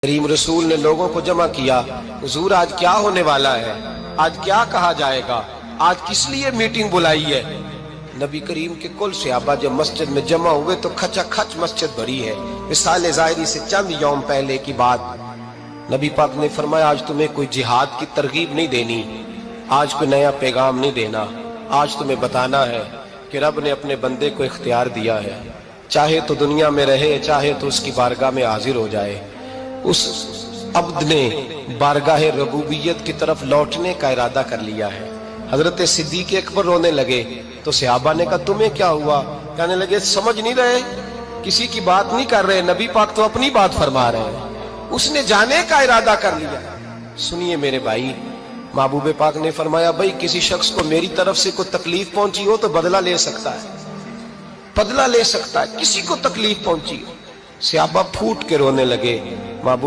کریم رسول نے لوگوں کو جمع کیا، حضور آج کیا ہونے والا ہے، آج کیا کہا جائے گا، آج کس لیے میٹنگ بلائی ہے؟ نبی کریم کے کل صحابہ جب مسجد میں جمع ہوئے تو کھچا کھچ مسجد بھری ہے۔ وصال ظاہری سے چند یوم پہلے کی بات، نبی پاک نے فرمایا آج تمہیں کوئی جہاد کی ترغیب نہیں دینی، آج کوئی نیا پیغام نہیں دینا، آج تمہیں بتانا ہے کہ رب نے اپنے بندے کو اختیار دیا ہے، چاہے تو دنیا میں رہے چاہے تو اس کی بارگاہ میں حاضر ہو جائے۔ اس عبد نے بارگاہ ربوبیت کی طرف لوٹنے کا ارادہ کر لیا ہے۔ حضرت صدیق اکبر رونے لگے تو صحابہ نے کہا تمہیں کیا ہوا؟ کہنے لگے سمجھ نہیں رہے، کسی کی بات نہیں کر رہے، نبی پاک تو اپنی بات فرما رہے ہیں، اس نے جانے کا ارادہ کر لیا۔ سنیے میرے بھائی، محبوب پاک نے فرمایا بھائی کسی شخص کو میری طرف سے کوئی تکلیف پہنچی ہو تو بدلہ لے سکتا ہے، بدلہ لے سکتا ہے، کسی کو تکلیف پہنچی ہو۔ صحابہ پھوٹ کے رونے لگے۔ محبوب